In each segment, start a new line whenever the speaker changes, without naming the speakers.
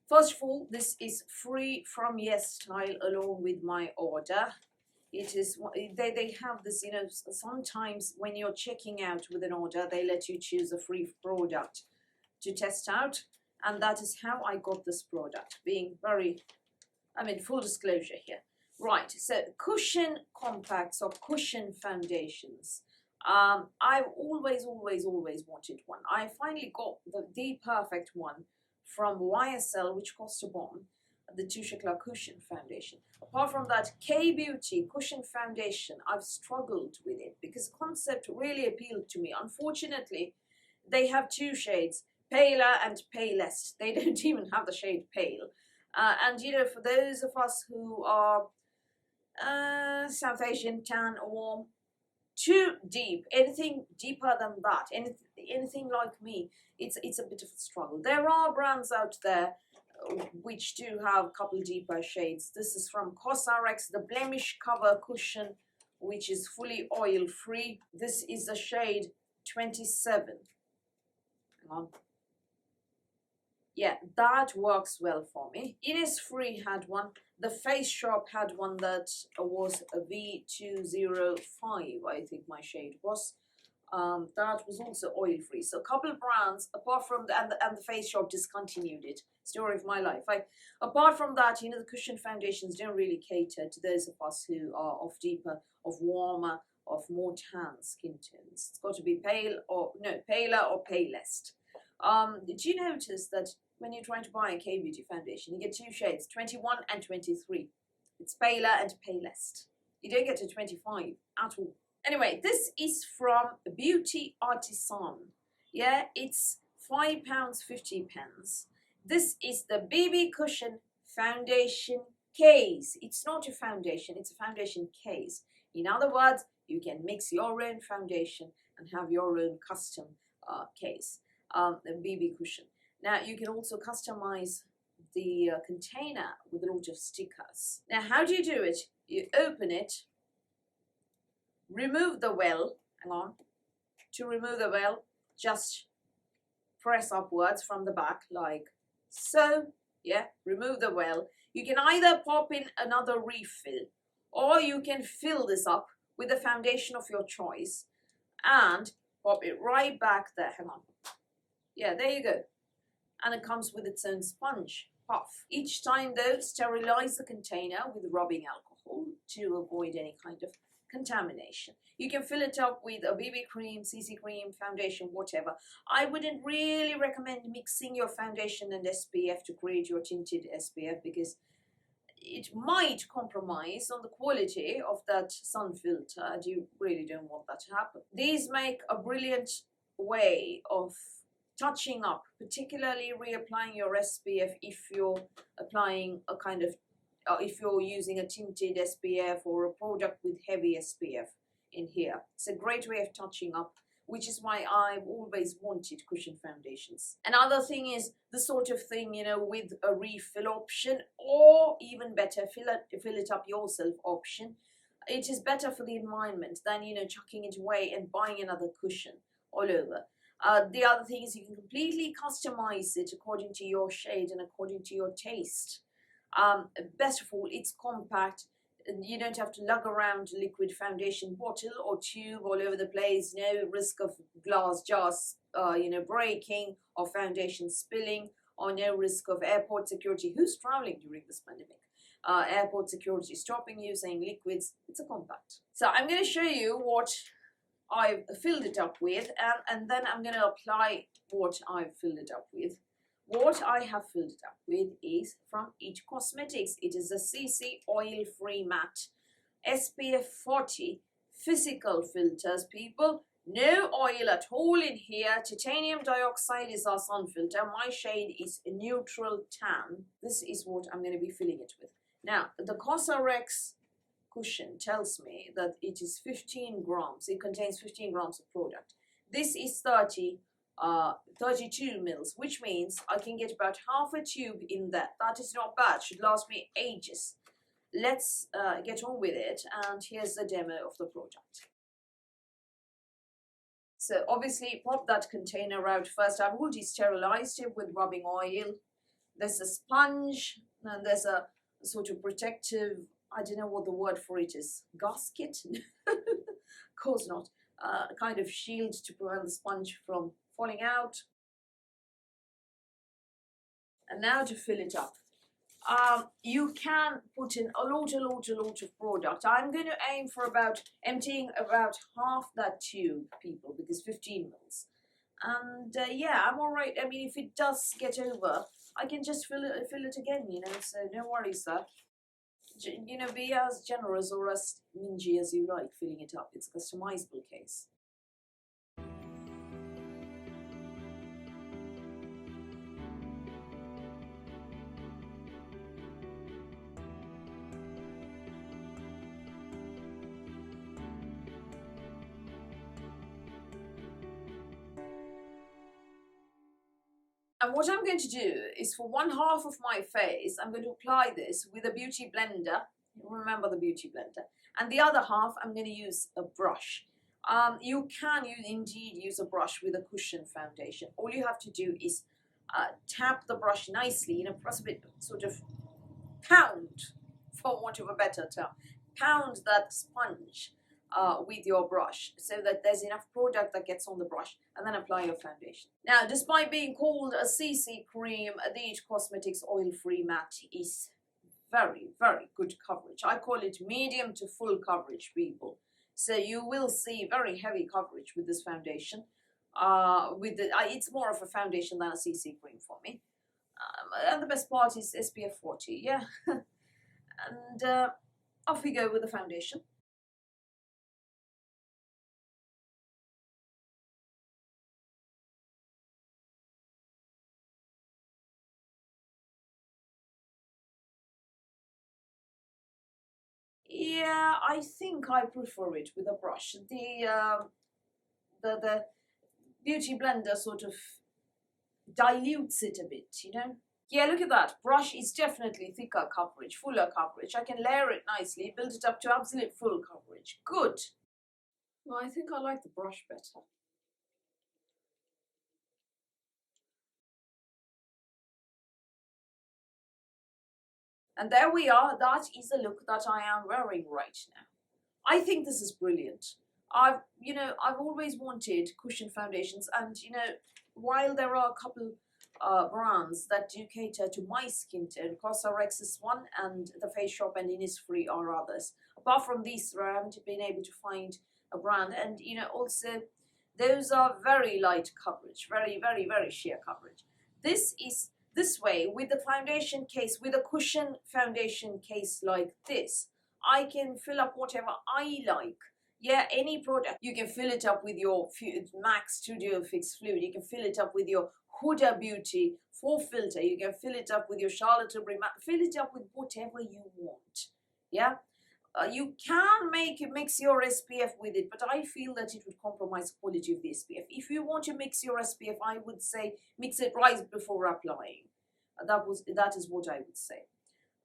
First of all, this is free from Yes Style along with my order. It is, they have this, you know, sometimes when you're checking out with an order, they let you choose a free product to test out. And that is how I got this product, being very, I mean, full disclosure here. Right, so cushion compacts or cushion foundations. I've always wanted one. I finally got the perfect one from YSL, which cost a bomb, the Touche Cushion Foundation. Apart from that, K-Beauty Cushion Foundation, I've struggled with it because the concept really appealed to me. Unfortunately, they have two shades, paler and palest. They don't even have the shade pale. And you know, for those of us who are South Asian, tan, or warm, too deep, anything deeper than that, anything like me, it's a bit of a struggle. There are brands out there which do have a couple deeper shades. This is from Cosrx, the Blemish Cover Cushion, which is fully oil free. This is the shade 27. Hang on. Yeah, that works well for me. Innisfree had one. The Face Shop had one that was a V205, I think my shade was. That was also oil free. So a couple of brands, apart from and the Face Shop discontinued it. Story of my life. Apart from that, you know, the cushion foundations don't really cater to those of us who are of deeper, of warmer, of more tan skin tones. It's got to be pale or no, paler or palest. Did you notice that when you're trying to buy a K-Beauty foundation, you get two shades, 21 and 23. It's paler and palest. You don't get to 25 at all. Anyway, this is from Beauty Artisan. Yeah, it's £5.50. This is the BB Cushion Foundation Case. It's not a foundation, it's a foundation case. In other words, you can mix your own foundation and have your own custom case, the BB Cushion. Now, you can also customize the container with a lot of stickers. Now, how do you do it? You open it, remove the well, hang on. To remove the well, just press upwards from the back like so. Yeah, remove the well. You can either pop in another refill or you can fill this up with the foundation of your choice and pop it right back there. Hang on. Yeah, there you go. And it comes with its own sponge puff. Each time though, sterilize the container with rubbing alcohol to avoid any kind of contamination. You can fill it up with a BB cream, CC cream, foundation, whatever. I wouldn't really recommend mixing your foundation and SPF to create your tinted SPF because it might compromise on the quality of that sun filter and you really don't want that to happen. These make a brilliant way of touching up, particularly reapplying your SPF if you're applying a kind of, if you're using a tinted SPF or a product with heavy SPF in here. It's a great way of touching up, which is why I've always wanted cushion foundations. Another thing is the sort of thing, you know, with a refill option or even better, fill it up yourself option. It is better for the environment than, you know, chucking it away and buying another cushion all over. The other thing is you can completely customize it according to your shade and according to your taste. Best of all, it's compact. You don't have to lug around a liquid foundation bottle or tube all over the place. No risk of glass jars, you know, breaking or foundation spilling, or no risk of airport security. Who's traveling during this pandemic? Airport security stopping you, saying liquids. It's a compact. So I'm going to show you what I've filled it up with, and then I'm going to apply what I've filled it up with. What I have filled it up with is from It Cosmetics. It is a CC oil-free matte SPF 40 physical filters, people. No oil at all in here. Titanium dioxide is our sun filter. My shade is neutral tan. This is what I'm going to be filling it with. Now, the Cosrx cushion tells me that it is 15 grams. It contains 15 grams of product. This is 32 mils, which means I can get about half a tube in that. That is not bad. Should last me ages. Let's get on with it, and here's the demo of the product. So obviously pop that container out first. I've already sterilized it with rubbing oil. There's a sponge, and there's a sort of protective, I don't know what the word for it is, gasket? Of course not. Kind of shield to prevent the sponge from falling out. And now to fill it up. You can put in a lot of product. I'm going to aim for about emptying about half that tube, people, because 15 mils. And yeah, I'm all right. I mean, if it does get over, I can just fill it again, you know, so no worries there. You know, be as generous or as mingy as you like filling it up. It's a customizable case. And what I'm going to do is for one half of my face, I'm going to apply this with a beauty blender. Remember the beauty blender. And the other half, I'm going to use a brush. You can indeed use a brush with a cushion foundation. All you have to do is tap the brush nicely, you know, press a bit, sort of pound, for want of a better term, pound that sponge with your brush so that there's enough product that gets on the brush, and then apply your foundation. Now, despite being called a CC cream, the It Cosmetics Oil-Free Matte is very good coverage. I call it medium to full coverage, people. So you will see very heavy coverage with this foundation. It's more of a foundation than a CC cream for me. And the best part is SPF 40, yeah. And off we go with the foundation. Yeah, I think I prefer it with a brush. The beauty blender sort of dilutes it a bit, you know. Yeah, look at that. Brush is definitely thicker coverage, fuller coverage. I can layer it nicely, build it up to absolute full coverage. Good. Well, I think I like the brush better. And there we are. That is the look that I am wearing right now. I think this is brilliant. I've always wanted cushion foundations, and while there are a couple brands that do cater to my skin tone, CosRx is one, and The Face Shop and Innisfree are others. Apart from these, I haven't been able to find a brand, and also those are very light coverage, very sheer coverage. This is this way with the foundation case, with a cushion foundation case like this. I can fill up whatever I like. Yeah, any product. You can fill it up with your MAC Studio Fix Fluid. You can fill it up with your Huda Beauty 4 filter. You can fill it up with your Charlotte Tilbury matte. Fill it up with whatever you want. Yeah, you can mix your SPF with it, but I feel that it would compromise the quality of the SPF. If you want to mix your SPF, I would say mix it right before applying. That is what I would say.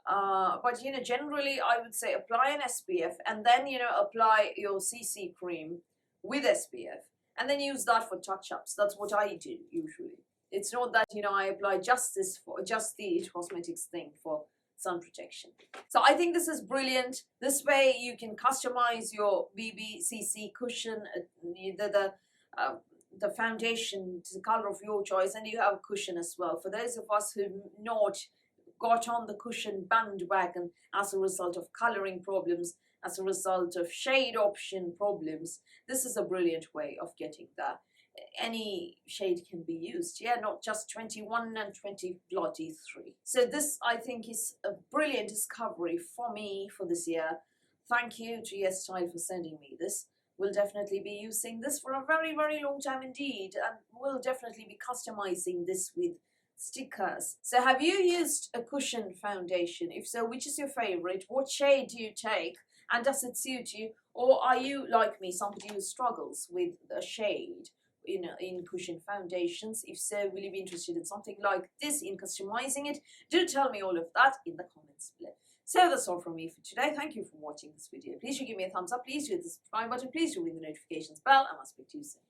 But generally I would say apply an SPF, and then apply your CC cream with SPF, and then use that for touch-ups. That's what I do usually. It's not that I apply just the It Cosmetics thing for sun protection. So I think this is brilliant. This way you can customize your BBCC cushion, the foundation to the color of your choice, and you have a cushion as well. For those of us who've not got on the cushion bandwagon as a result of coloring problems, as a result of shade option problems, this is a brilliant way of getting that. Any shade can be used, yeah, not just 21 and 23. So this, I think, is a brilliant discovery for me for this year. Thank you to YesStyle for sending me this. We'll definitely be using this for a very long time indeed, and we'll definitely be customizing this with stickers. So have you used a cushion foundation? If so, which is your favorite? What shade do you take, and does it suit you? Or are you like me, somebody who struggles with a shade in cushion foundations? If so, will you be interested in something like this, in customizing it? Do tell me all of that in the comments below. So that's all from me for today. Thank you for watching this video. Please do give me a thumbs up. Please do hit the subscribe button. Please do ring the notifications bell, and I'll speak to you soon.